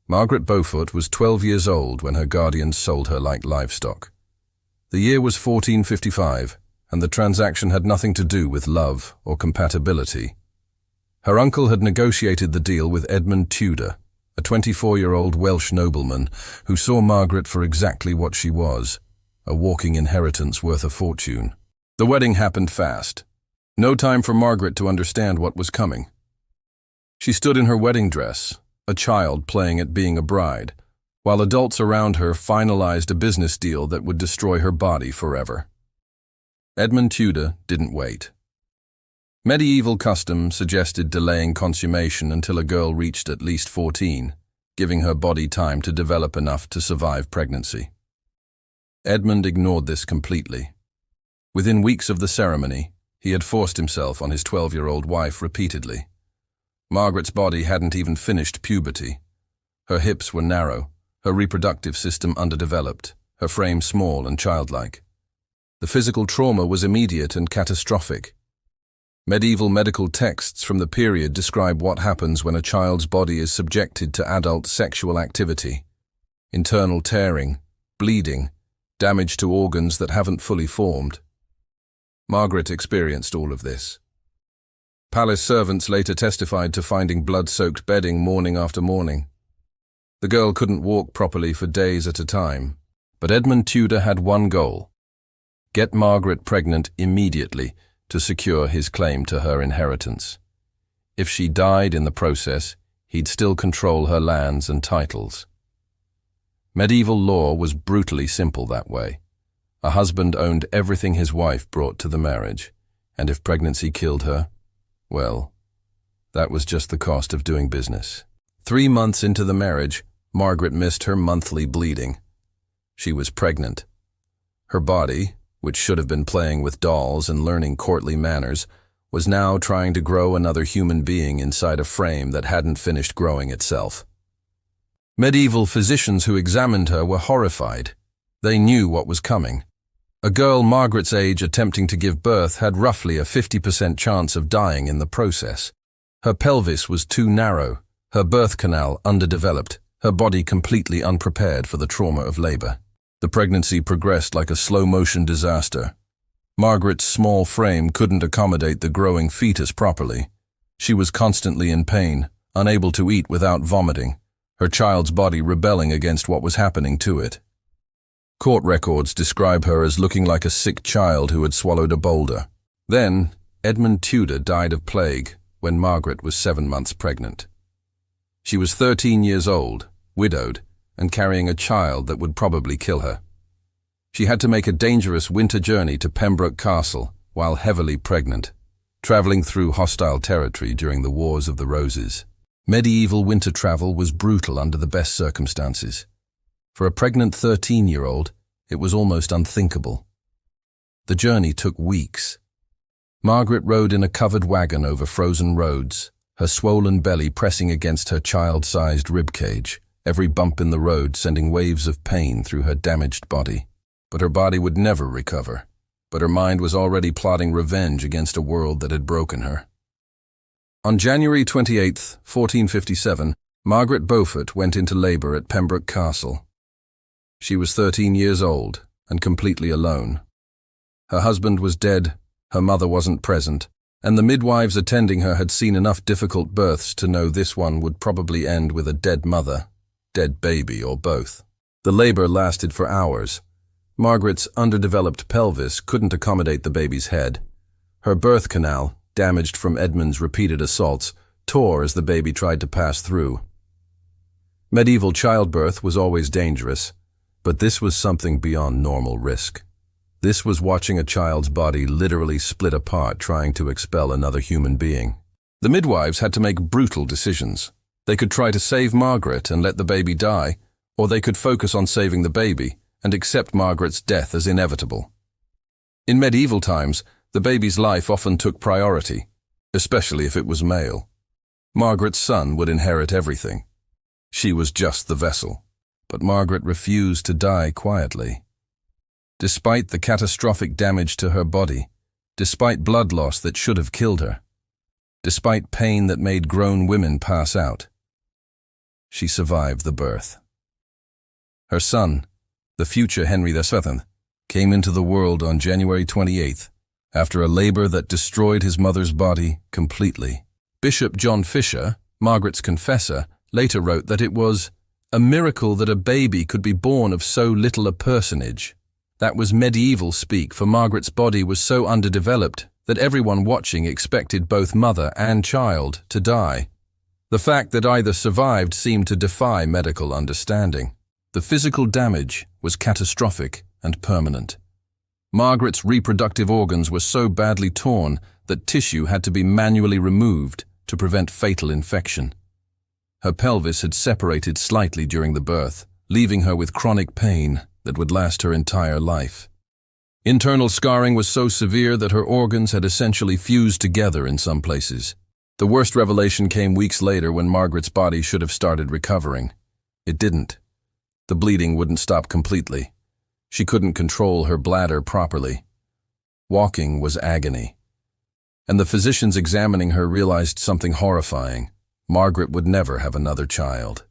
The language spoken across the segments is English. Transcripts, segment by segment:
Margaret Beaufort was 12 years old when her guardians sold her like livestock. The year was 1455, and the transaction had nothing to do with love or compatibility. Her uncle had negotiated the deal with Edmund Tudor, a 24-year-old Welsh nobleman who saw Margaret for exactly what she was, a walking inheritance worth a fortune. The wedding happened fast. No time for Margaret to understand what was coming. She stood in her wedding dress, a child playing at being a bride, while adults around her finalized a business deal that would destroy her body forever. Edmund Tudor didn't wait. Medieval custom suggested delaying consummation until a girl reached at least 14, giving her body time to develop enough to survive pregnancy. Edmund ignored this completely. Within weeks of the ceremony, he had forced himself on his 12-year-old wife repeatedly. Margaret's body hadn't even finished puberty. Her hips were narrow, her reproductive system underdeveloped, her frame small and childlike. The physical trauma was immediate and catastrophic. Medieval medical texts from the period describe what happens when a child's body is subjected to adult sexual activity: internal tearing, bleeding, damage to organs that haven't fully formed. Margaret experienced all of this. Palace servants later testified to finding blood-soaked bedding morning after morning. The girl couldn't walk properly for days at a time, but Edmund Tudor had one goal: get Margaret pregnant immediately to secure his claim to her inheritance. If she died in the process, he'd still control her lands and titles. Medieval law was brutally simple that way. A husband owned everything his wife brought to the marriage, and if pregnancy killed her, well, that was just the cost of doing business. 3 months into the marriage, Margaret missed her monthly bleeding. She was pregnant. Her body, which should have been playing with dolls and learning courtly manners, was now trying to grow another human being inside a frame that hadn't finished growing itself. Medieval physicians who examined her were horrified. They knew what was coming. A girl Margaret's age attempting to give birth had roughly a 50% chance of dying in the process. Her pelvis was too narrow, her birth canal underdeveloped, her body completely unprepared for the trauma of labor. The pregnancy progressed like a slow-motion disaster. Margaret's small frame couldn't accommodate the growing fetus properly. She was constantly in pain, unable to eat without vomiting, her child's body rebelling against what was happening to it. Court records describe her as looking like a sick child who had swallowed a boulder. Then, Edmund Tudor died of plague when Margaret was 7 months pregnant. She was 13 years old, widowed, and carrying a child that would probably kill her. She had to make a dangerous winter journey to Pembroke Castle while heavily pregnant, traveling through hostile territory during the Wars of the Roses. Medieval winter travel was brutal under the best circumstances. For a pregnant 13-year-old, it was almost unthinkable. The journey took weeks. Margaret rode in a covered wagon over frozen roads, her swollen belly pressing against her child-sized ribcage, every bump in the road sending waves of pain through her damaged body. But her body would never recover. But her mind was already plotting revenge against a world that had broken her. On January 28, 1457, Margaret Beaufort went into labor at Pembroke Castle. She was 13 years old and completely alone. Her husband was dead, her mother wasn't present, and the midwives attending her had seen enough difficult births to know this one would probably end with a dead mother, dead baby, or both. The labor lasted for hours. Margaret's underdeveloped pelvis couldn't accommodate the baby's head. Her birth canal, damaged from Edmund's repeated assaults, tore as the baby tried to pass through. Medieval childbirth was always dangerous, but this was something beyond normal risk. This was watching a child's body literally split apart trying to expel another human being. The midwives had to make brutal decisions. They could try to save Margaret and let the baby die, or they could focus on saving the baby and accept Margaret's death as inevitable. In medieval times, the baby's life often took priority, especially if it was male. Margaret's son would inherit everything. She was just the vessel, but Margaret refused to die quietly. Despite the catastrophic damage to her body, despite blood loss that should have killed her, despite pain that made grown women pass out, she survived the birth. Her son, the future Henry VII, came into the world on January 28th, after a labor that destroyed his mother's body completely. Bishop John Fisher, Margaret's confessor, later wrote that it was a miracle that a baby could be born of so little a personage. That was medieval speak, for Margaret's body was so underdeveloped that everyone watching expected both mother and child to die. The fact that either survived seemed to defy medical understanding. The physical damage was catastrophic and permanent. Margaret's reproductive organs were so badly torn that tissue had to be manually removed to prevent fatal infection. Her pelvis had separated slightly during the birth, leaving her with chronic pain that would last her entire life. Internal scarring was so severe that her organs had essentially fused together in some places. The worst revelation came weeks later when Margaret's body should have started recovering. It didn't. The bleeding wouldn't stop completely. She couldn't control her bladder properly. Walking was agony. And the physicians examining her realized something horrifying. Margaret would never have another child.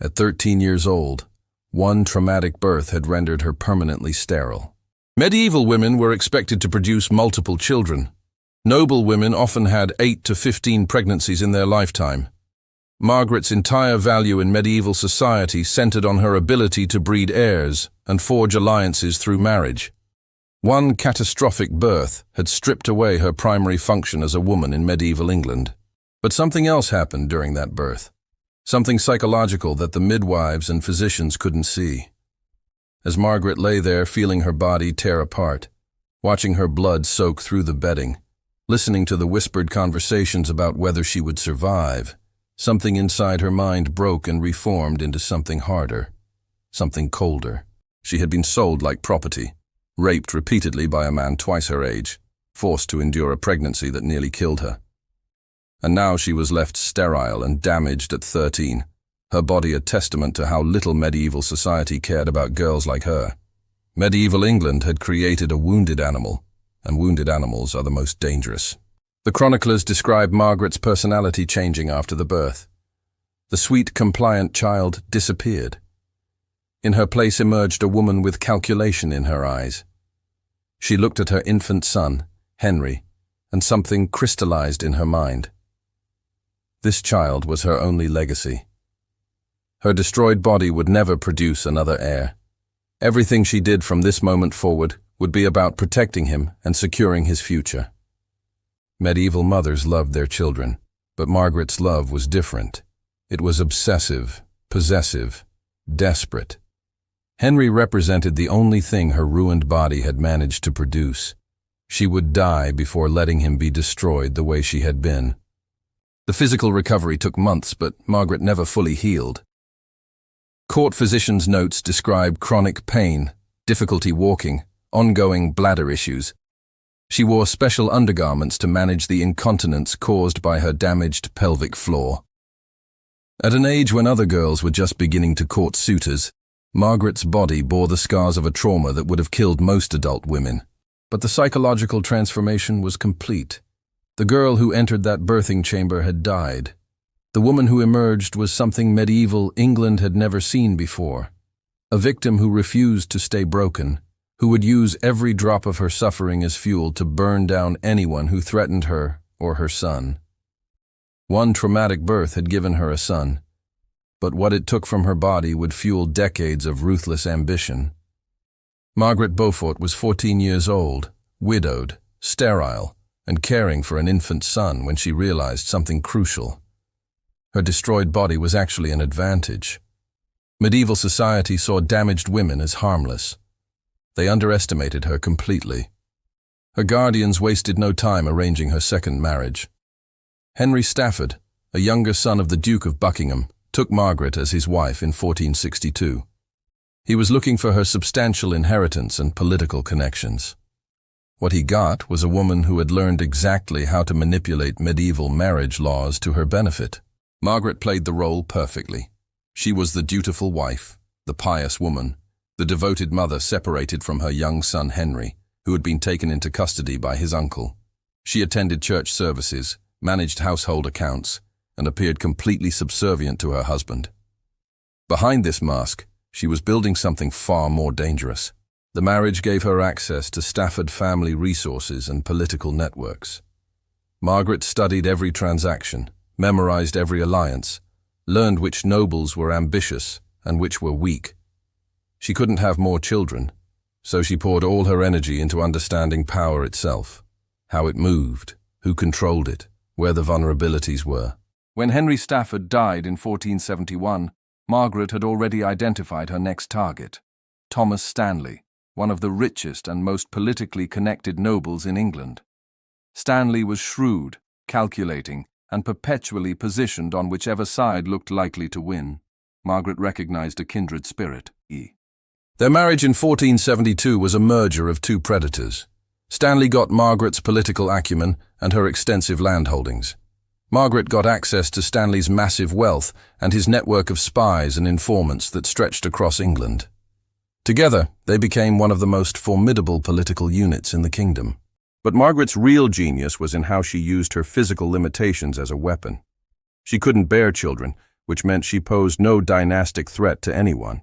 At 13 years old, one traumatic birth had rendered her permanently sterile. Medieval women were expected to produce multiple children. Noble women often had 8 to 15 pregnancies in their lifetime. Margaret's entire value in medieval society centered on her ability to breed heirs and forge alliances through marriage. One catastrophic birth had stripped away her primary function as a woman in medieval England. But something else happened during that birth. Something psychological that the midwives and physicians couldn't see. As Margaret lay there feeling her body tear apart, watching her blood soak through the bedding, listening to the whispered conversations about whether she would survive, something inside her mind broke and reformed into something harder, something colder. She had been sold like property, raped repeatedly by a man twice her age, forced to endure a pregnancy that nearly killed her. And now she was left sterile and damaged at 13, her body a testament to how little medieval society cared about girls like her. Medieval England had created a wounded animal, and wounded animals are the most dangerous. The chroniclers describe Margaret's personality changing after the birth. The sweet, compliant child disappeared. In her place emerged a woman with calculation in her eyes. She looked at her infant son, Henry, and something crystallized in her mind. This child was her only legacy. Her destroyed body would never produce another heir. Everything she did from this moment forward would be about protecting him and securing his future. Medieval mothers loved their children, but Margaret's love was different. It was obsessive, possessive, desperate. Henry represented the only thing her ruined body had managed to produce. She would die before letting him be destroyed the way she had been. The physical recovery took months, but Margaret never fully healed. Court physicians' notes describe chronic pain, difficulty walking, ongoing bladder issues. She wore special undergarments to manage the incontinence caused by her damaged pelvic floor. At an age when other girls were just beginning to court suitors, Margaret's body bore the scars of a trauma that would have killed most adult women. But the psychological transformation was complete. The girl who entered that birthing chamber had died. The woman who emerged was something medieval England had never seen before. A victim who refused to stay broken, who would use every drop of her suffering as fuel to burn down anyone who threatened her or her son. One traumatic birth had given her a son, but what it took from her body would fuel decades of ruthless ambition. Margaret Beaufort was 14 years old, widowed, sterile, and caring for an infant son when she realized something crucial. Her destroyed body was actually an advantage. Medieval society saw damaged women as harmless. They underestimated her completely. Her guardians wasted no time arranging her second marriage. Henry Stafford, a younger son of the Duke of Buckingham, took Margaret as his wife in 1462. He was looking for her substantial inheritance and political connections. What he got was a woman who had learned exactly how to manipulate medieval marriage laws to her benefit. Margaret played the role perfectly. She was the dutiful wife, the pious woman, the devoted mother separated from her young son Henry, who had been taken into custody by his uncle. She attended church services, managed household accounts, and appeared completely subservient to her husband. Behind this mask, she was building something far more dangerous. The marriage gave her access to Stafford family resources and political networks. Margaret studied every transaction, memorized every alliance, learned which nobles were ambitious and which were weak. She couldn't have more children, so she poured all her energy into understanding power itself, how it moved, who controlled it, where the vulnerabilities were. When Henry Stafford died in 1471, Margaret had already identified her next target, Thomas Stanley, one of the richest and most politically connected nobles in England. Stanley was shrewd, calculating, and perpetually positioned on whichever side looked likely to win. Margaret recognized a kindred spirit. Their marriage in 1472 was a merger of two predators. Stanley got Margaret's political acumen and her extensive landholdings. Margaret got access to Stanley's massive wealth and his network of spies and informants that stretched across England. Together, they became one of the most formidable political units in the kingdom. But Margaret's real genius was in how she used her physical limitations as a weapon. She couldn't bear children, which meant she posed no dynastic threat to anyone.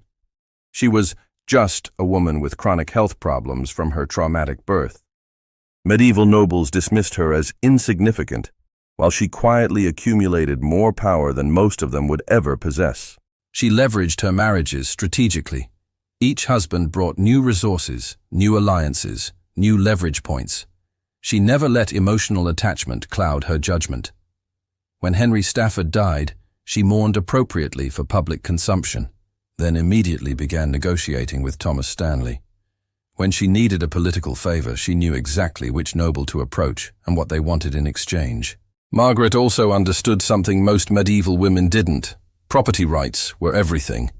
She was just a woman with chronic health problems from her traumatic birth. Medieval nobles dismissed her as insignificant, while she quietly accumulated more power than most of them would ever possess. She leveraged her marriages strategically. Each husband brought new resources, new alliances, new leverage points. She never let emotional attachment cloud her judgment. When Henry Stafford died, she mourned appropriately for public consumption, then immediately began negotiating with Thomas Stanley. When she needed a political favor, she knew exactly which noble to approach and what they wanted in exchange. Margaret also understood something most medieval women didn't. Property rights were everything.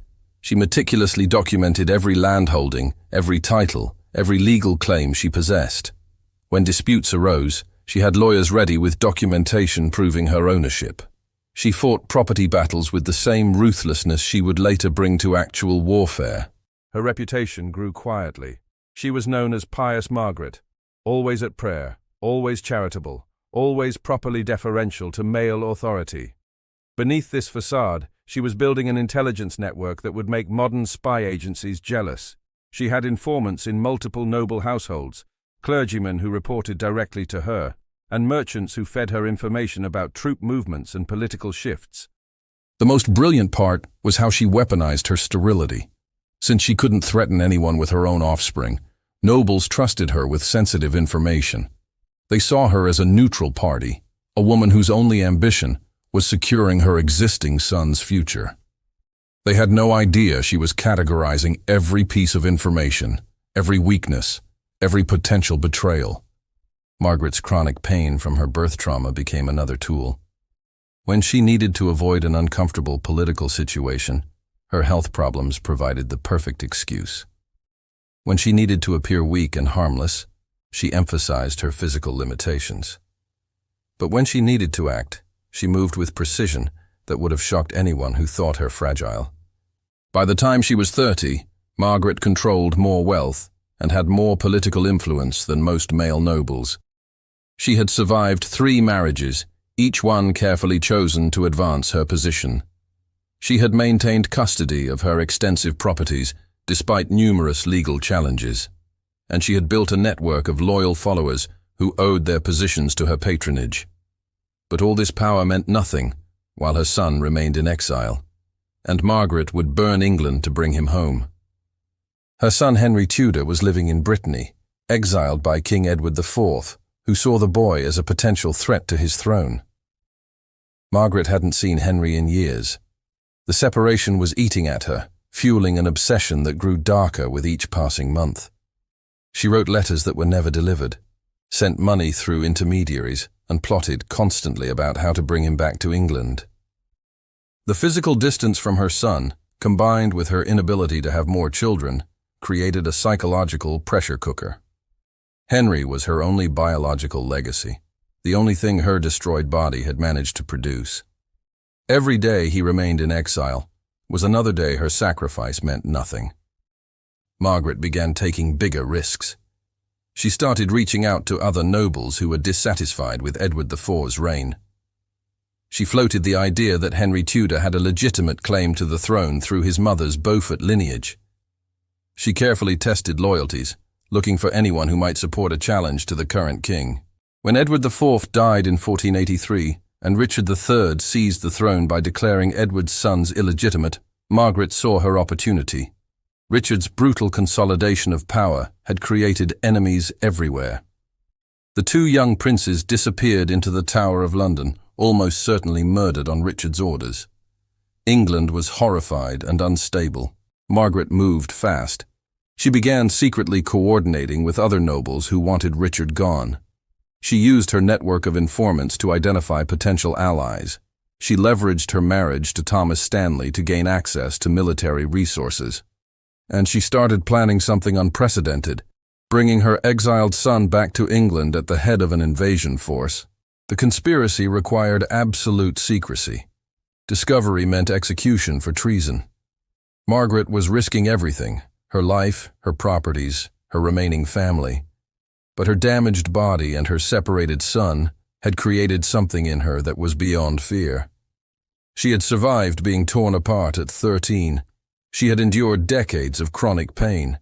She meticulously documented every landholding, every title, every legal claim she possessed. When disputes arose, she had lawyers ready with documentation proving her ownership. She fought property battles with the same ruthlessness she would later bring to actual warfare. Her reputation grew quietly. She was known as Pious Margaret, always at prayer, always charitable, always properly deferential to male authority. Beneath this facade, she was building an intelligence network that would make modern spy agencies jealous. She had informants in multiple noble households, clergymen who reported directly to her, and merchants who fed her information about troop movements and political shifts. The most brilliant part was how she weaponized her sterility. Since she couldn't threaten anyone with her own offspring, nobles trusted her with sensitive information. They saw her as a neutral party, a woman whose only ambition was securing her existing son's future. They had no idea she was categorizing every piece of information, every weakness, every potential betrayal. Margaret's chronic pain from her birth trauma became another tool. When she needed to avoid an uncomfortable political situation, her health problems provided the perfect excuse. When she needed to appear weak and harmless, she emphasized her physical limitations. But when she needed to act, she moved with precision that would have shocked anyone who thought her fragile. By the time she was 30, Margaret controlled more wealth and had more political influence than most male nobles. She had survived 3 marriages, each one carefully chosen to advance her position. She had maintained custody of her extensive properties despite numerous legal challenges, and she had built a network of loyal followers who owed their positions to her patronage. But all this power meant nothing while her son remained in exile, and Margaret would burn England to bring him home. Her son Henry Tudor was living in Brittany, exiled by King Edward IV, who saw the boy as a potential threat to his throne. Margaret hadn't seen Henry in years. The separation was eating at her, fueling an obsession that grew darker with each passing month. She wrote letters that were never delivered, sent money through intermediaries, and plotted constantly about how to bring him back to England. The physical distance from her son, combined with her inability to have more children, created a psychological pressure cooker. Henry was her only biological legacy, the only thing her destroyed body had managed to produce. Every day he remained in exile was another day her sacrifice meant nothing. Margaret began taking bigger risks. She started reaching out to other nobles who were dissatisfied with Edward IV's reign. She floated the idea that Henry Tudor had a legitimate claim to the throne through his mother's Beaufort lineage. She carefully tested loyalties, looking for anyone who might support a challenge to the current king. When Edward IV died in 1483 and Richard III seized the throne by declaring Edward's sons illegitimate, Margaret saw her opportunity. Richard's brutal consolidation of power had created enemies everywhere. The two young princes disappeared into the Tower of London, almost certainly murdered on Richard's orders. England was horrified and unstable. Margaret moved fast. She began secretly coordinating with other nobles who wanted Richard gone. She used her network of informants to identify potential allies. She leveraged her marriage to Thomas Stanley to gain access to military resources. And she started planning something unprecedented, bringing her exiled son back to England at the head of an invasion force. The conspiracy required absolute secrecy. Discovery meant execution for treason. Margaret was risking everything, her life, her properties, her remaining family. But her damaged body and her separated son had created something in her that was beyond fear. She had survived being torn apart at 13. She had endured decades of chronic pain.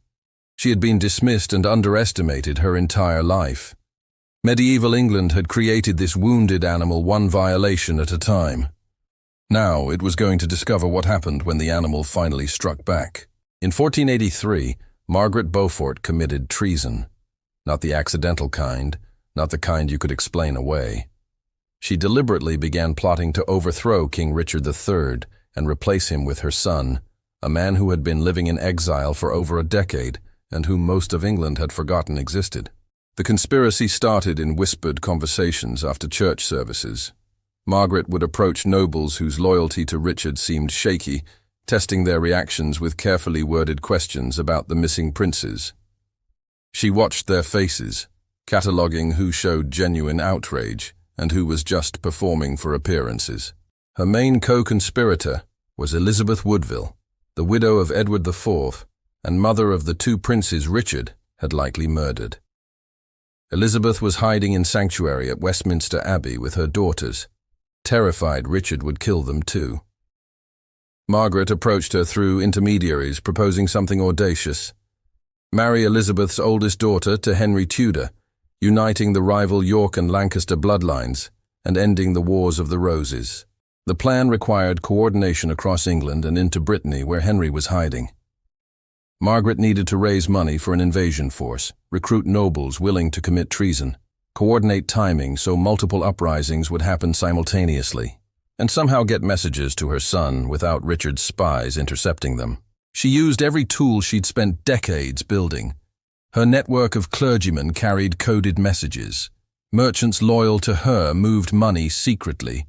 She had been dismissed and underestimated her entire life. Medieval England had created this wounded animal one violation at a time. Now it was going to discover what happened when the animal finally struck back. In 1483, Margaret Beaufort committed treason. Not the accidental kind, not the kind you could explain away. She deliberately began plotting to overthrow King Richard III and replace him with her son, a man who had been living in exile for over a decade and whom most of England had forgotten existed. The conspiracy started in whispered conversations after church services. Margaret would approach nobles whose loyalty to Richard seemed shaky, testing their reactions with carefully worded questions about the missing princes. She watched their faces, cataloguing who showed genuine outrage and who was just performing for appearances. Her main co-conspirator was Elizabeth Woodville, the widow of Edward IV and mother of the two princes Richard had likely murdered. Elizabeth was hiding in sanctuary at Westminster Abbey with her daughters, terrified Richard would kill them too. Margaret approached her through intermediaries, proposing something audacious. Marry Elizabeth's oldest daughter to Henry Tudor, uniting the rival York and Lancaster bloodlines and ending the Wars of the Roses. The plan required coordination across England and into Brittany, where Henry was hiding. Margaret needed to raise money for an invasion force, recruit nobles willing to commit treason, coordinate timing so multiple uprisings would happen simultaneously, and somehow get messages to her son without Richard's spies intercepting them. She used every tool she'd spent decades building. Her network of clergymen carried coded messages. Merchants loyal to her moved money secretly.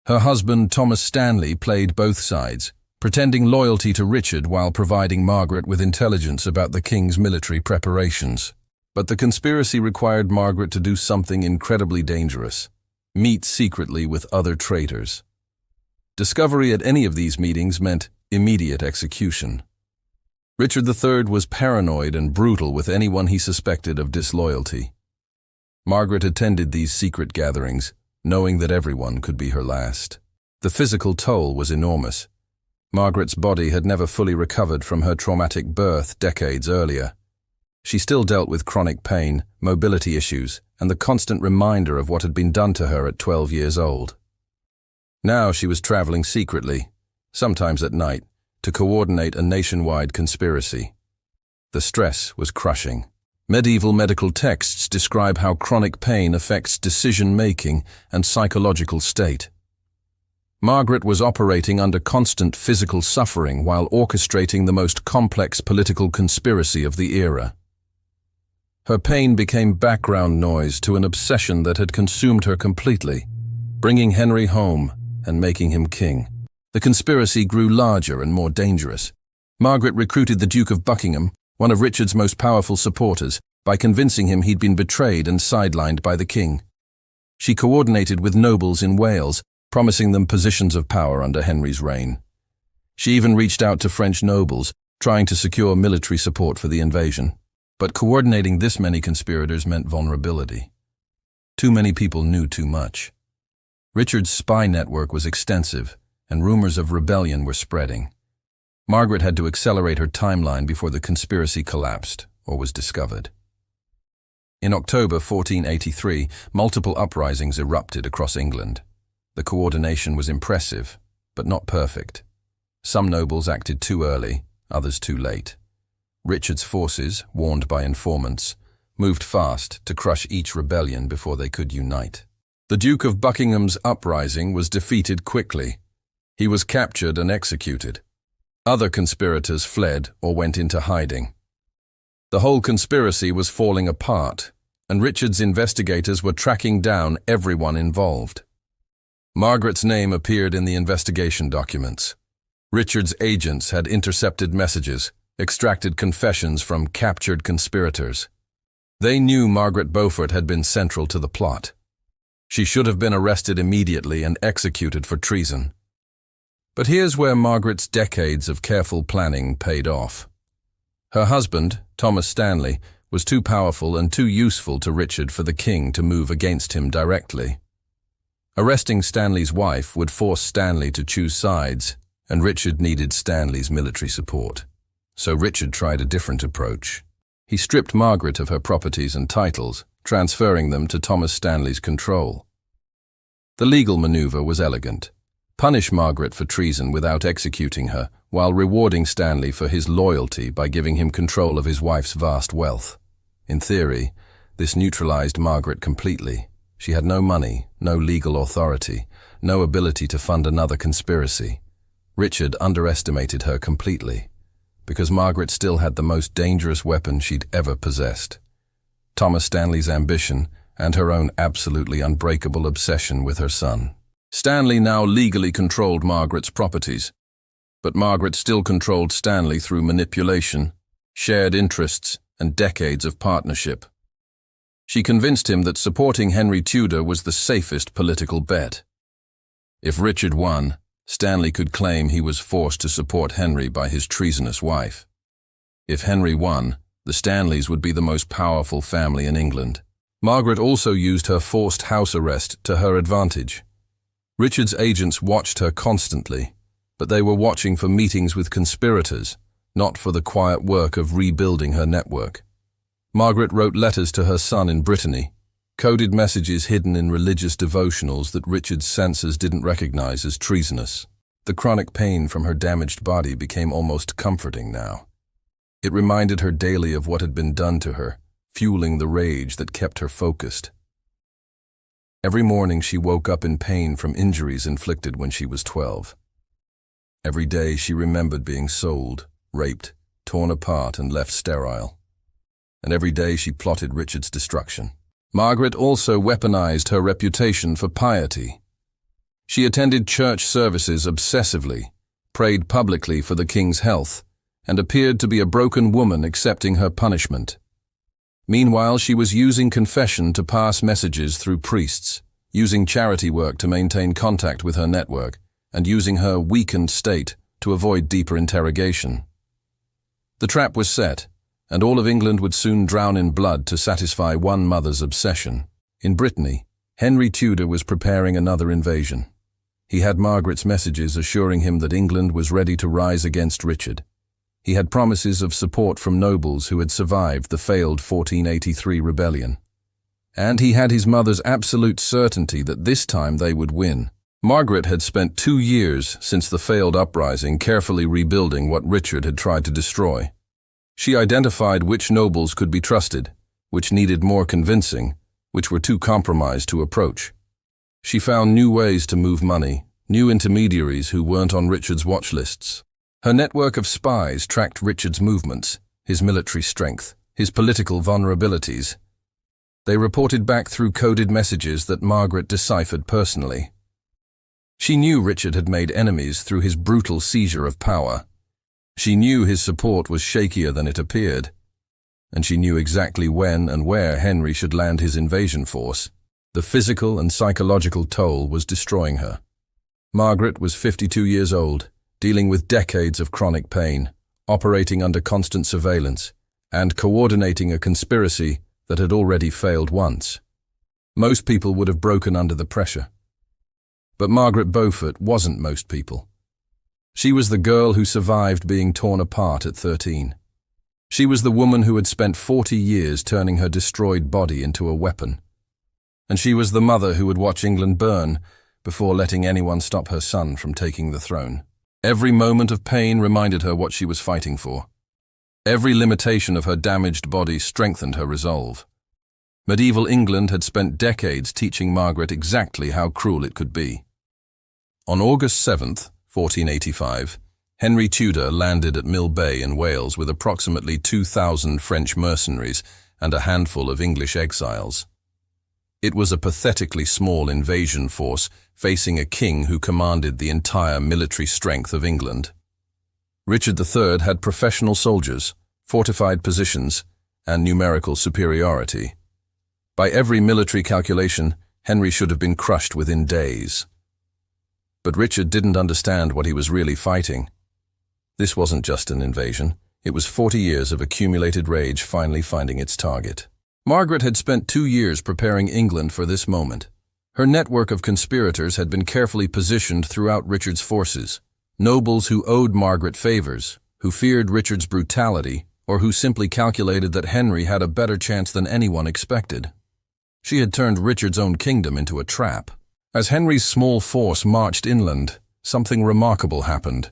Her husband, Thomas Stanley, played both sides, pretending loyalty to Richard while providing Margaret with intelligence about the king's military preparations. But the conspiracy required Margaret to do something incredibly dangerous: meet secretly with other traitors. Discovery at any of these meetings meant immediate execution. Richard III was paranoid and brutal with anyone he suspected of disloyalty. Margaret attended these secret gatherings, knowing that everyone could be her last. The physical toll was enormous. Margaret's body had never fully recovered from her traumatic birth decades earlier. She still dealt with chronic pain, mobility issues, and the constant reminder of what had been done to her at 12 years old. Now she was traveling secretly, sometimes at night, to coordinate a nationwide conspiracy. The stress was crushing. Medieval medical texts describe how chronic pain affects decision-making and psychological state. Margaret was operating under constant physical suffering while orchestrating the most complex political conspiracy of the era. Her pain became background noise to an obsession that had consumed her completely, bringing Henry home and making him king. The conspiracy grew larger and more dangerous. Margaret recruited the Duke of Buckingham, one of Richard's most powerful supporters, by convincing him he'd been betrayed and sidelined by the king. She coordinated with nobles in Wales, promising them positions of power under Henry's reign. She even reached out to French nobles, trying to secure military support for the invasion. But coordinating this many conspirators meant vulnerability. Too many people knew too much. Richard's spy network was extensive, and rumors of rebellion were spreading. Margaret had to accelerate her timeline before the conspiracy collapsed or was discovered. In October 1483, multiple uprisings erupted across England. The coordination was impressive, but not perfect. Some nobles acted too early, others too late. Richard's forces, warned by informants, moved fast to crush each rebellion before they could unite. The Duke of Buckingham's uprising was defeated quickly. He was captured and executed. Other conspirators fled or went into hiding. The whole conspiracy was falling apart, and Richard's investigators were tracking down everyone involved. Margaret's name appeared in the investigation documents. Richard's agents had intercepted messages, extracted confessions from captured conspirators. They knew Margaret Beaufort had been central to the plot. She should have been arrested immediately and executed for treason. But here's where Margaret's decades of careful planning paid off. Her husband, Thomas Stanley, was too powerful and too useful to Richard for the king to move against him directly. Arresting Stanley's wife would force Stanley to choose sides, and Richard needed Stanley's military support. So Richard tried a different approach. He stripped Margaret of her properties and titles, transferring them to Thomas Stanley's control. The legal maneuver was elegant. Punish Margaret for treason without executing her, while rewarding Stanley for his loyalty by giving him control of his wife's vast wealth. In theory, this neutralized Margaret completely. She had no money, no legal authority, no ability to fund another conspiracy. Richard underestimated her completely, because Margaret still had the most dangerous weapon she'd ever possessed: Thomas Stanley's ambition and her own absolutely unbreakable obsession with her son. Stanley now legally controlled Margaret's properties, but Margaret still controlled Stanley through manipulation, shared interests, and decades of partnership. She convinced him that supporting Henry Tudor was the safest political bet. If Richard won, Stanley could claim he was forced to support Henry by his treasonous wife. If Henry won, the Stanleys would be the most powerful family in England. Margaret also used her forced house arrest to her advantage. Richard's agents watched her constantly, but they were watching for meetings with conspirators, not for the quiet work of rebuilding her network. Margaret wrote letters to her son in Brittany, coded messages hidden in religious devotionals that Richard's censors didn't recognize as treasonous. The chronic pain from her damaged body became almost comforting now. It reminded her daily of what had been done to her, fueling the rage that kept her focused. Every morning she woke up in pain from injuries inflicted when she was 12. Every day she remembered being sold, raped, torn apart, and left sterile. And every day she plotted Richard's destruction. Margaret also weaponized her reputation for piety. She attended church services obsessively, prayed publicly for the king's health, and appeared to be a broken woman accepting her punishment. Meanwhile, she was using confession to pass messages through priests, using charity work to maintain contact with her network, and using her weakened state to avoid deeper interrogation. The trap was set, and all of England would soon drown in blood to satisfy one mother's obsession. In Brittany, Henry Tudor was preparing another invasion. He had Margaret's messages assuring him that England was ready to rise against Richard. He had promises of support from nobles who had survived the failed 1483 rebellion. And he had his mother's absolute certainty that this time they would win. Margaret had spent 2 years since the failed uprising carefully rebuilding what Richard had tried to destroy. She identified which nobles could be trusted, which needed more convincing, which were too compromised to approach. She found new ways to move money, new intermediaries who weren't on Richard's watch lists. Her network of spies tracked Richard's movements, his military strength, his political vulnerabilities. They reported back through coded messages that Margaret deciphered personally. She knew Richard had made enemies through his brutal seizure of power. She knew his support was shakier than it appeared, and she knew exactly when and where Henry should land his invasion force. The physical and psychological toll was destroying her. Margaret was 52 years old, dealing with decades of chronic pain, operating under constant surveillance, and coordinating a conspiracy that had already failed once. Most people would have broken under the pressure. But Margaret Beaufort wasn't most people. She was the girl who survived being torn apart at 13. She was the woman who had spent 40 years turning her destroyed body into a weapon. And she was the mother who would watch England burn before letting anyone stop her son from taking the throne. Every moment of pain reminded her what she was fighting for. Every limitation of her damaged body strengthened her resolve. Medieval England had spent decades teaching Margaret exactly how cruel it could be. On August 7th, 1485, Henry Tudor landed at Mill Bay in Wales with approximately 2,000 French mercenaries and a handful of English exiles. It was a pathetically small invasion force facing a king who commanded the entire military strength of England. Richard III had professional soldiers, fortified positions, and numerical superiority. By every military calculation, Henry should have been crushed within days. But Richard didn't understand what he was really fighting. This wasn't just an invasion. It was 40 years of accumulated rage finally finding its target. Margaret had spent 2 years preparing England for this moment. Her network of conspirators had been carefully positioned throughout Richard's forces. Nobles who owed Margaret favors, who feared Richard's brutality, or who simply calculated that Henry had a better chance than anyone expected. She had turned Richard's own kingdom into a trap. As Henry's small force marched inland, something remarkable happened.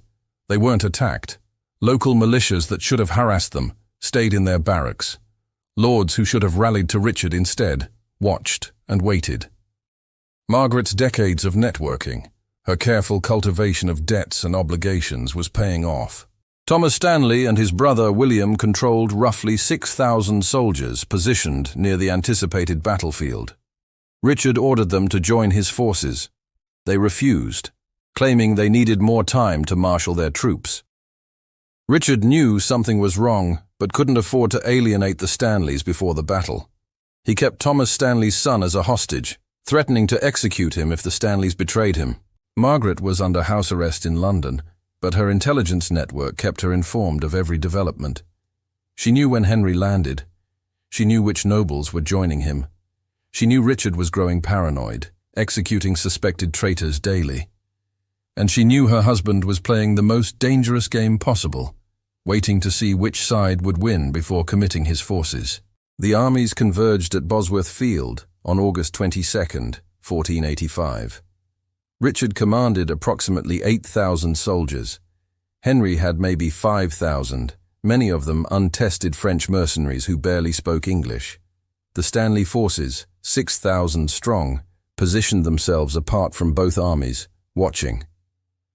They weren't attacked. Local militias that should have harassed them stayed in their barracks. Lords who should have rallied to Richard instead watched and waited. Margaret's decades of networking, her careful cultivation of debts and obligations was paying off. Thomas Stanley and his brother William controlled roughly 6,000 soldiers positioned near the anticipated battlefield. Richard ordered them to join his forces. They refused, claiming they needed more time to marshal their troops. Richard knew something was wrong, but couldn't afford to alienate the Stanleys before the battle. He kept Thomas Stanley's son as a hostage, threatening to execute him if the Stanleys betrayed him. Margaret was under house arrest in London, but her intelligence network kept her informed of every development. She knew when Henry landed. She knew which nobles were joining him. She knew Richard was growing paranoid, executing suspected traitors daily. And she knew her husband was playing the most dangerous game possible, waiting to see which side would win before committing his forces. The armies converged at Bosworth Field on August 22nd, 1485. Richard commanded approximately 8,000 soldiers. Henry had maybe 5,000, many of them untested French mercenaries who barely spoke English. The Stanley forces, 6,000 strong, positioned themselves apart from both armies, watching.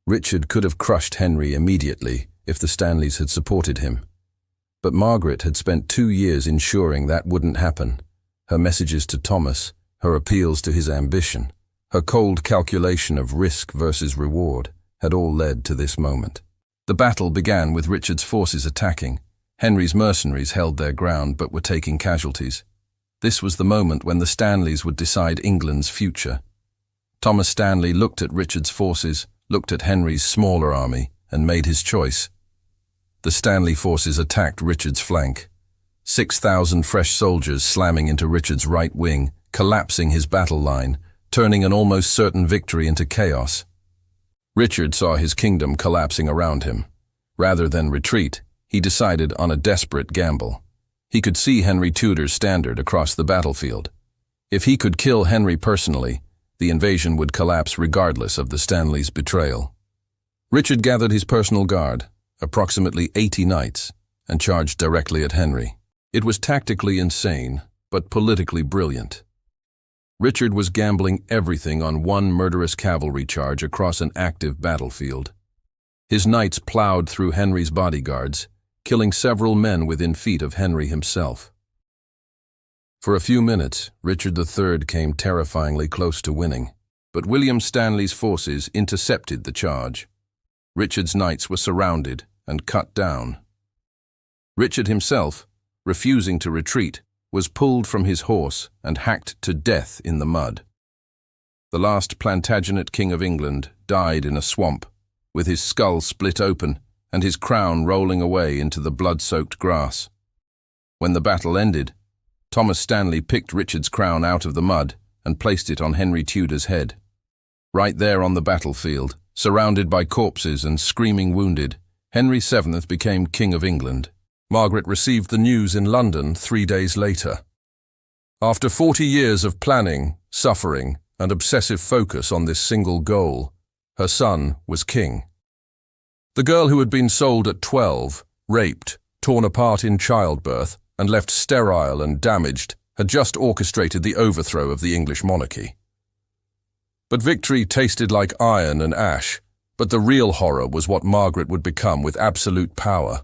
Richard could have crushed Henry immediately if the Stanleys had supported him. But Margaret had spent 2 years ensuring that wouldn't happen. Her messages to Thomas, her appeals to his ambition, her cold calculation of risk versus reward had all led to this moment. The battle began with Richard's forces attacking. Henry's mercenaries held their ground but were taking casualties. This was the moment when the Stanleys would decide England's future. Thomas Stanley looked at Richard's forces, looked at Henry's smaller army, and made his choice. The Stanley forces attacked Richard's flank. 6,000 fresh soldiers slamming into Richard's right wing, collapsing his battle line, turning an almost certain victory into chaos. Richard saw his kingdom collapsing around him. Rather than retreat, he decided on a desperate gamble. He could see Henry Tudor's standard across the battlefield. If he could kill Henry personally, the invasion would collapse regardless of the Stanleys' betrayal. Richard gathered his personal guard, approximately 80 knights, and charged directly at Henry. It was tactically insane, but politically brilliant. Richard was gambling everything on one murderous cavalry charge across an active battlefield. His knights plowed through Henry's bodyguards, killing several men within feet of Henry himself. For a few minutes, Richard III came terrifyingly close to winning, but William Stanley's forces intercepted the charge. Richard's knights were surrounded and cut down. Richard himself, refusing to retreat, was pulled from his horse and hacked to death in the mud. The last Plantagenet King of England died in a swamp, with his skull split open and his crown rolling away into the blood-soaked grass. When the battle ended, Thomas Stanley picked Richard's crown out of the mud and placed it on Henry Tudor's head. Right there on the battlefield, surrounded by corpses and screaming wounded, Henry VII became King of England. Margaret received the news in London 3 days later. After 40 years of planning, suffering, and obsessive focus on this single goal, her son was king. The girl who had been sold at 12, raped, torn apart in childbirth, and left sterile and damaged, had just orchestrated the overthrow of the English monarchy. But victory tasted like iron and ash, but the real horror was what Margaret would become with absolute power.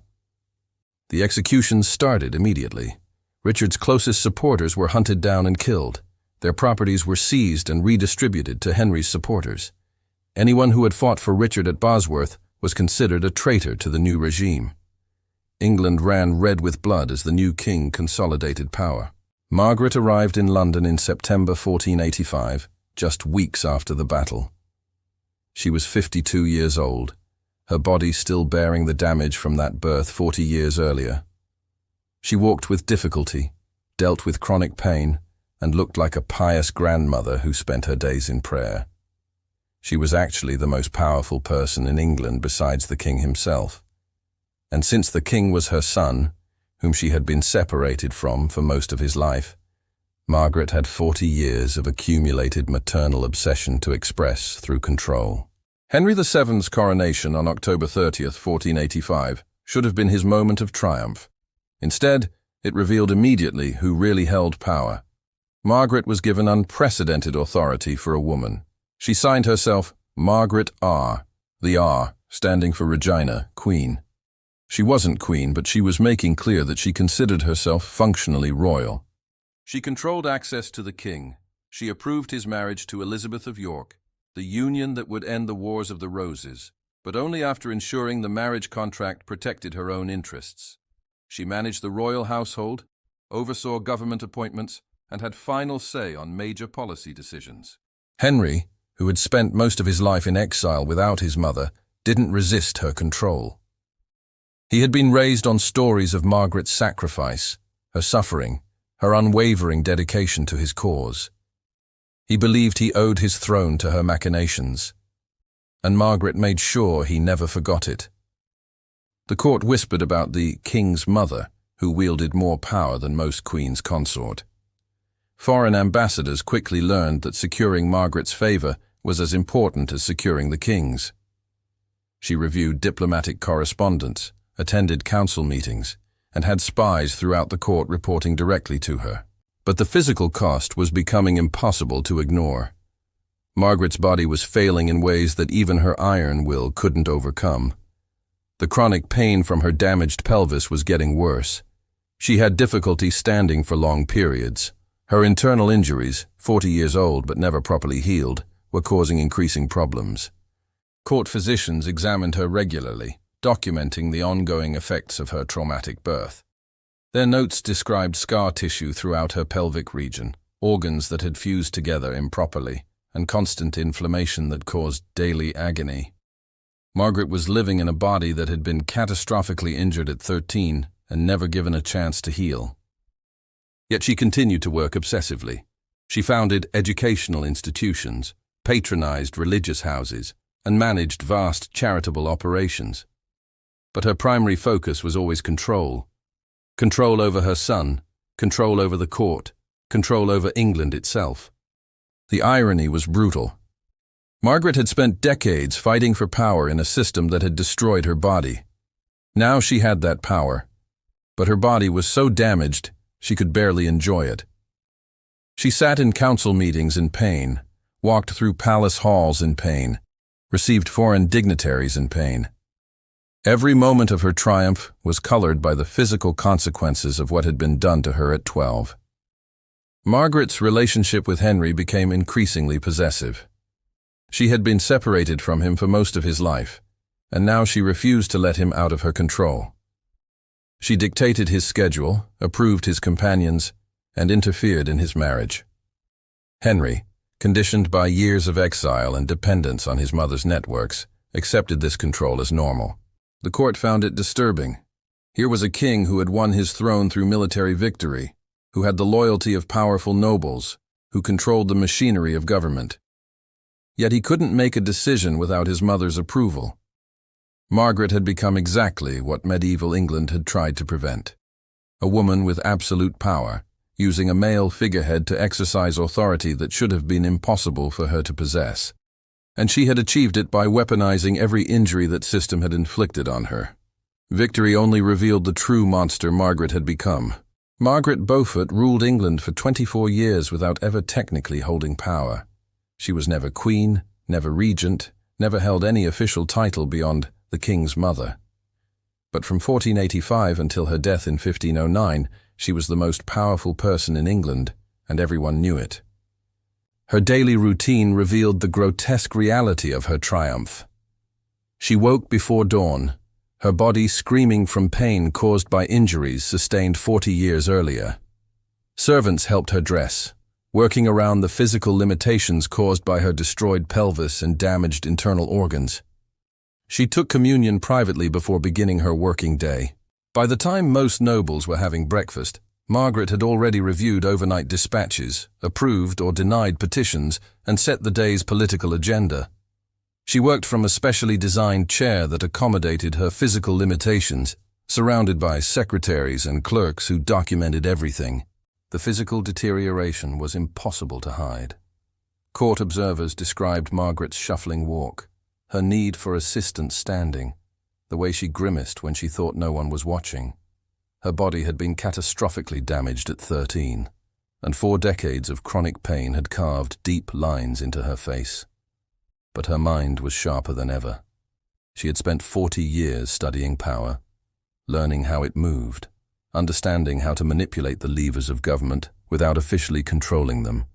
The executions started immediately. Richard's closest supporters were hunted down and killed. Their properties were seized and redistributed to Henry's supporters. Anyone who had fought for Richard at Bosworth was considered a traitor to the new regime. England ran red with blood as the new king consolidated power. Margaret arrived in London in September 1485, just weeks after the battle. She was 52 years old, her body still bearing the damage from that birth 40 years earlier. She walked with difficulty, dealt with chronic pain, and looked like a pious grandmother who spent her days in prayer. She was actually the most powerful person in England besides the king himself. And since the king was her son, whom she had been separated from for most of his life, Margaret had 40 years of accumulated maternal obsession to express through control. Henry VII's coronation on October 30th, 1485, should have been his moment of triumph. Instead, it revealed immediately who really held power. Margaret was given unprecedented authority for a woman. She signed herself Margaret R., the R standing for Regina, Queen. She wasn't queen, but she was making clear that she considered herself functionally royal. She controlled access to the king. She approved his marriage to Elizabeth of York, the union that would end the Wars of the Roses, but only after ensuring the marriage contract protected her own interests. She managed the royal household, oversaw government appointments, and had final say on major policy decisions. Henry, who had spent most of his life in exile without his mother, didn't resist her control. He had been raised on stories of Margaret's sacrifice, her suffering, her unwavering dedication to his cause. He believed he owed his throne to her machinations, and Margaret made sure he never forgot it. The court whispered about the king's mother, who wielded more power than most queens consort. Foreign ambassadors quickly learned that securing Margaret's favor was as important as securing the king's. She reviewed diplomatic correspondence, attended council meetings, and had spies throughout the court reporting directly to her. But the physical cost was becoming impossible to ignore. Margaret's body was failing in ways that even her iron will couldn't overcome. The chronic pain from her damaged pelvis was getting worse. She had difficulty standing for long periods. Her internal injuries, 40 years old but never properly healed, were causing increasing problems. Court physicians examined her regularly, documenting the ongoing effects of her traumatic birth. Their notes described scar tissue throughout her pelvic region, organs that had fused together improperly, and constant inflammation that caused daily agony. Margaret was living in a body that had been catastrophically injured at 13 and never given a chance to heal. Yet she continued to work obsessively. She founded educational institutions, patronized religious houses, and managed vast charitable operations. But her primary focus was always control. Control over her son, control over the court, control over England itself. The irony was brutal. Margaret had spent decades fighting for power in a system that had destroyed her body. Now she had that power, but her body was so damaged she could barely enjoy it. She sat in council meetings in pain, walked through palace halls in pain, received foreign dignitaries in pain. Every moment of her triumph was colored by the physical consequences of what had been done to her at 12. Margaret's relationship with Henry became increasingly possessive. She had been separated from him for most of his life, and now she refused to let him out of her control. She dictated his schedule, approved his companions, and interfered in his marriage. Henry, conditioned by years of exile and dependence on his mother's networks, accepted this control as normal. The court found it disturbing. Here was a king who had won his throne through military victory, who had the loyalty of powerful nobles, who controlled the machinery of government. Yet he couldn't make a decision without his mother's approval. Margaret had become exactly what medieval England had tried to prevent. A woman with absolute power, using a male figurehead to exercise authority that should have been impossible for her to possess. And she had achieved it by weaponizing every injury that system had inflicted on her. Victory only revealed the true monster Margaret had become. Margaret Beaufort ruled England for 24 years without ever technically holding power. She was never queen, never regent, never held any official title beyond the king's mother. But from 1485 until her death in 1509, she was the most powerful person in England, and everyone knew it. Her daily routine revealed the grotesque reality of her triumph. She woke before dawn, her body screaming from pain caused by injuries sustained 40 years earlier. Servants helped her dress, working around the physical limitations caused by her destroyed pelvis and damaged internal organs. She took communion privately before beginning her working day. By the time most nobles were having breakfast, Margaret had already reviewed overnight dispatches, approved or denied petitions, and set the day's political agenda. She worked from a specially designed chair that accommodated her physical limitations, surrounded by secretaries and clerks who documented everything. The physical deterioration was impossible to hide. Court observers described Margaret's shuffling walk, her need for assistance standing, the way she grimaced when she thought no one was watching. Her body had been catastrophically damaged at 13, and 4 decades of chronic pain had carved deep lines into her face. But her mind was sharper than ever. She had spent 40 years studying power, learning how it moved, understanding how to manipulate the levers of government without officially controlling them.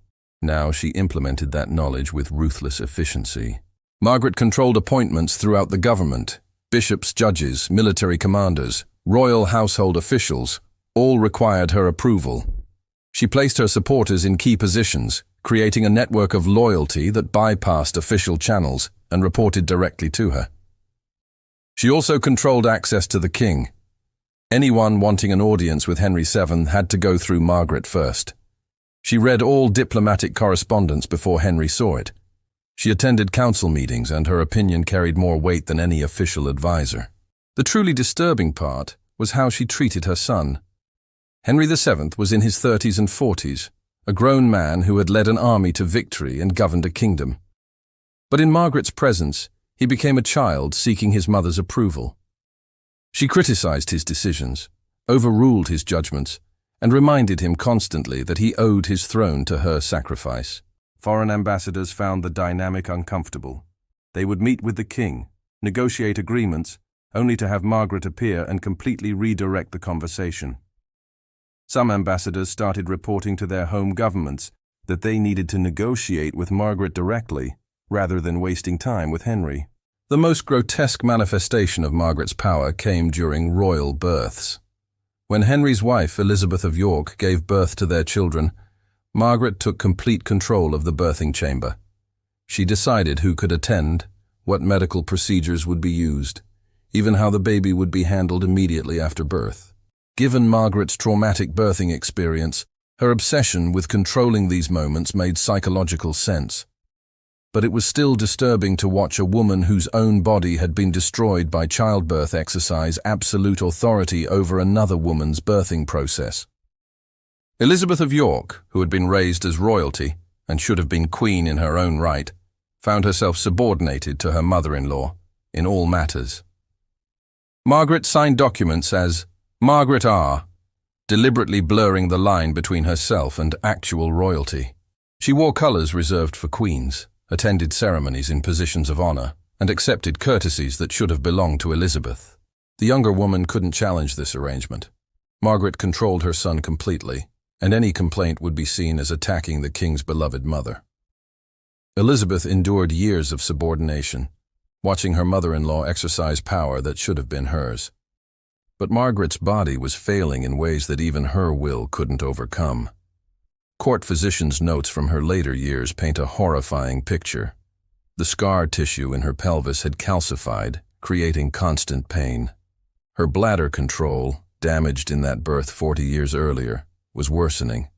Now she implemented that knowledge with ruthless efficiency. Margaret controlled appointments throughout the government. Bishops, judges, military commanders, royal household officials, all required her approval. She placed her supporters in key positions, creating a network of loyalty that bypassed official channels and reported directly to her. She also controlled access to the king. Anyone wanting an audience with Henry VII had to go through Margaret first. She read all diplomatic correspondence before Henry saw it. She attended council meetings, and her opinion carried more weight than any official advisor. The truly disturbing part was how she treated her son. Henry VII was in his 30s and 40s, a grown man who had led an army to victory and governed a kingdom. But in Margaret's presence, he became a child seeking his mother's approval. She criticized his decisions, overruled his judgments, and reminded him constantly that he owed his throne to her sacrifice. Foreign ambassadors found the dynamic uncomfortable. They would meet with the king, negotiate agreements, only to have Margaret appear and completely redirect the conversation. Some ambassadors started reporting to their home governments that they needed to negotiate with Margaret directly, rather than wasting time with Henry. The most grotesque manifestation of Margaret's power came during royal births. When Henry's wife, Elizabeth of York, gave birth to their children, Margaret took complete control of the birthing chamber. She decided who could attend, what medical procedures would be used, even how the baby would be handled immediately after birth. Given Margaret's traumatic birthing experience, her obsession with controlling these moments made psychological sense. But it was still disturbing to watch a woman whose own body had been destroyed by childbirth exercise absolute authority over another woman's birthing process. Elizabeth of York, who had been raised as royalty and should have been queen in her own right, found herself subordinated to her mother-in-law in all matters. Margaret signed documents as Margaret R., deliberately blurring the line between herself and actual royalty. She wore colours reserved for queens, attended ceremonies in positions of honour, and accepted courtesies that should have belonged to Elizabeth. The younger woman couldn't challenge this arrangement. Margaret controlled her son completely, and any complaint would be seen as attacking the king's beloved mother. Elizabeth endured years of subordination, watching her mother-in-law exercise power that should have been hers. But Margaret's body was failing in ways that even her will couldn't overcome. Court physicians' notes from her later years paint a horrifying picture. The scar tissue in her pelvis had calcified, creating constant pain. Her bladder control, damaged in that birth 40 years earlier, was worsening.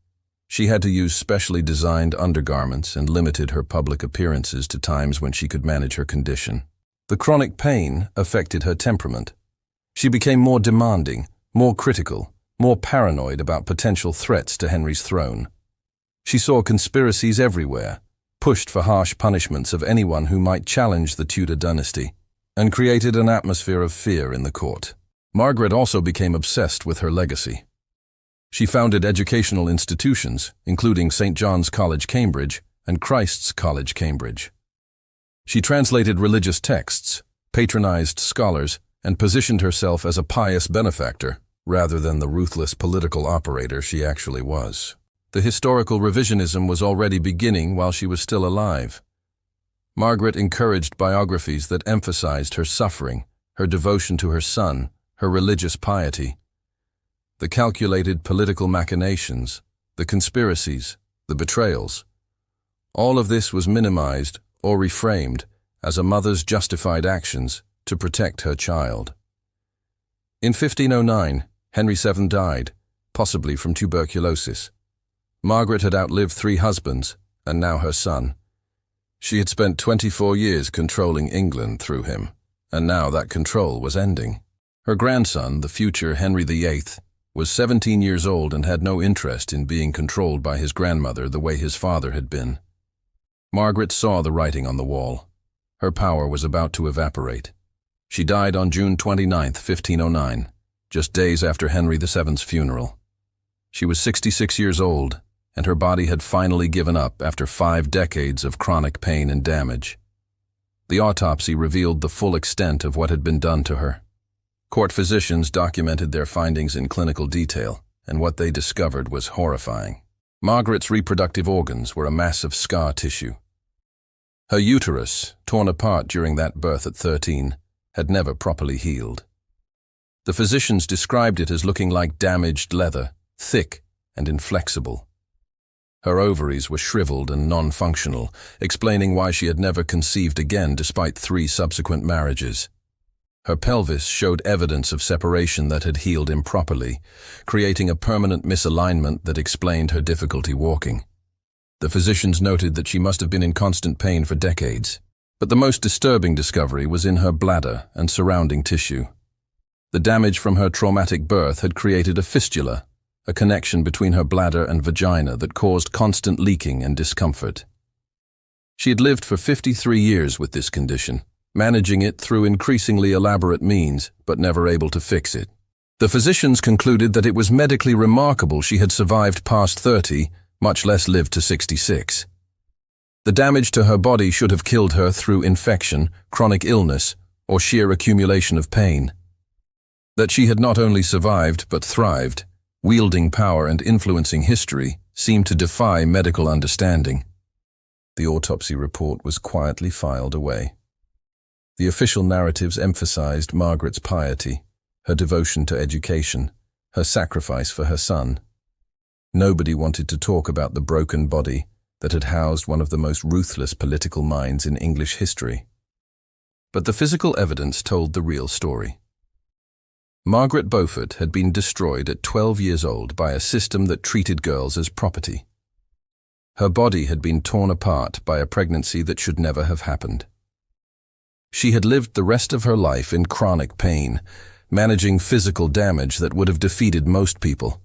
She had to use specially designed undergarments and limited her public appearances to times when she could manage her condition. The chronic pain affected her temperament. She became more demanding, more critical, more paranoid about potential threats to Henry's throne. She saw conspiracies everywhere, pushed for harsh punishments of anyone who might challenge the Tudor dynasty, and created an atmosphere of fear in the court. Margaret also became obsessed with her legacy. She founded educational institutions, including St. John's College, Cambridge, and Christ's College, Cambridge. She translated religious texts, patronized scholars, and positioned herself as a pious benefactor, rather than the ruthless political operator she actually was. The historical revisionism was already beginning while she was still alive. Margaret encouraged biographies that emphasized her suffering, her devotion to her son, her religious piety. The calculated political machinations, the conspiracies, the betrayals. All of this was minimized or reframed as a mother's justified actions to protect her child. In 1509, Henry VII died, possibly from tuberculosis. Margaret had outlived 3 husbands, and now her son. She had spent 24 years controlling England through him, and now that control was ending. Her grandson, the future Henry VIII, was 17 years old and had no interest in being controlled by his grandmother the way his father had been. Margaret saw the writing on the wall. Her power was about to evaporate. She died on June 29, 1509, just days after Henry VII's funeral. She was 66 years old, and her body had finally given up after 5 decades of chronic pain and damage. The autopsy revealed the full extent of what had been done to her. Court physicians documented their findings in clinical detail, and what they discovered was horrifying. Margaret's reproductive organs were a mass of scar tissue. Her uterus, torn apart during that birth at 13, had never properly healed. The physicians described it as looking like damaged leather, thick and inflexible. Her ovaries were shriveled and non-functional, explaining why she had never conceived again despite 3 subsequent marriages. Her pelvis showed evidence of separation that had healed improperly, creating a permanent misalignment that explained her difficulty walking. The physicians noted that she must have been in constant pain for decades. But the most disturbing discovery was in her bladder and surrounding tissue. The damage from her traumatic birth had created a fistula, a connection between her bladder and vagina that caused constant leaking and discomfort. She had lived for 53 years with this condition, managing it through increasingly elaborate means, but never able to fix it. The physicians concluded that it was medically remarkable she had survived past 30, much less lived to 66. The damage to her body should have killed her through infection, chronic illness, or sheer accumulation of pain. That she had not only survived but thrived, wielding power and influencing history, seemed to defy medical understanding. The autopsy report was quietly filed away. The official narratives emphasized Margaret's piety, her devotion to education, her sacrifice for her son. Nobody wanted to talk about the broken body that had housed one of the most ruthless political minds in English history. But the physical evidence told the real story. Margaret Beaufort had been destroyed at 12 years old by a system that treated girls as property. Her body had been torn apart by a pregnancy that should never have happened. She had lived the rest of her life in chronic pain, managing physical damage that would have defeated most people.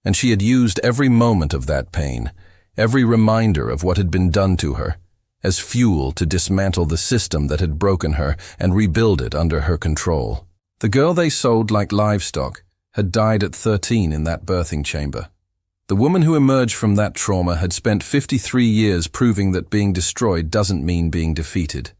And she had used every moment of that pain, every reminder of what had been done to her, as fuel to dismantle the system that had broken her and rebuild it under her control. The girl they sold like livestock had died at 13 in that birthing chamber. The woman who emerged from that trauma had spent 53 years proving that being destroyed doesn't mean being defeated.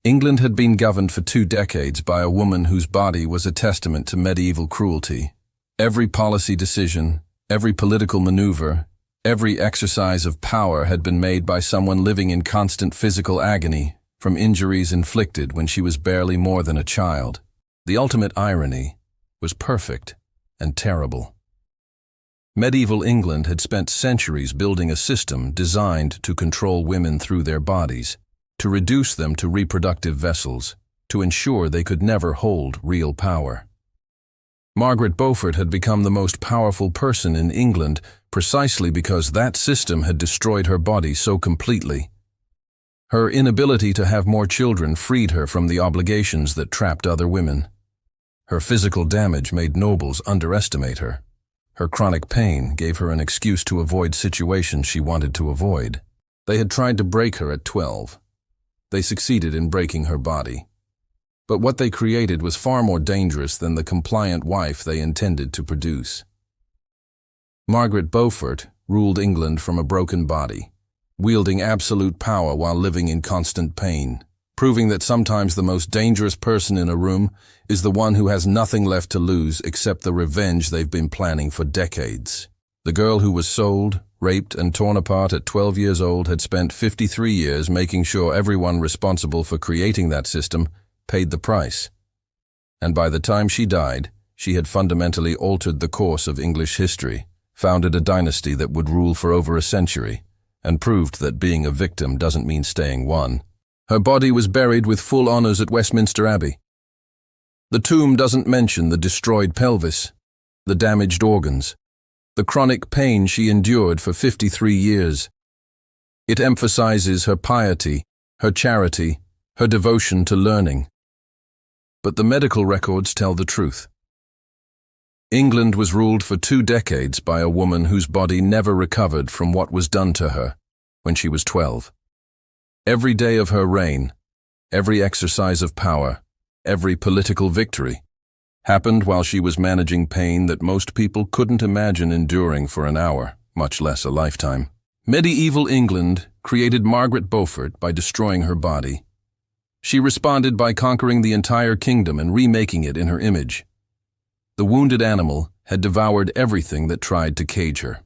England had been governed for 2 decades by a woman whose body was a testament to medieval cruelty. Every policy decision, every political maneuver, every exercise of power had been made by someone living in constant physical agony from injuries inflicted when she was barely more than a child. The ultimate irony was perfect and terrible. Medieval England had spent centuries building a system designed to control women through their bodies, to reduce them to reproductive vessels, to ensure they could never hold real power. Margaret Beaufort had become the most powerful person in England precisely because that system had destroyed her body so completely. Her inability to have more children freed her from the obligations that trapped other women. Her physical damage made nobles underestimate her. Her chronic pain gave her an excuse to avoid situations she wanted to avoid. They had tried to break her at 12. They succeeded in breaking her body. But what they created was far more dangerous than the compliant wife they intended to produce. Margaret Beaufort ruled England from a broken body, wielding absolute power while living in constant pain, proving that sometimes the most dangerous person in a room is the one who has nothing left to lose except the revenge they've been planning for decades. The girl who was sold, raped, and torn apart at 12 years old had spent 53 years making sure everyone responsible for creating that system paid the price. And by the time she died, she had fundamentally altered the course of English history, founded a dynasty that would rule for over a century, and proved that being a victim doesn't mean staying one. Her body was buried with full honors at Westminster Abbey. The tomb doesn't mention the destroyed pelvis, the damaged organs, the chronic pain she endured for 53 years. It emphasizes her piety, her charity, her devotion to learning. But the medical records tell the truth. England was ruled for 2 decades by a woman whose body never recovered from what was done to her when she was 12. Every day of her reign, every exercise of power, every political victory, happened while she was managing pain that most people couldn't imagine enduring for an hour, much less a lifetime. Medieval England created Margaret Beaufort by destroying her body. She responded by conquering the entire kingdom and remaking it in her image. The wounded animal had devoured everything that tried to cage her.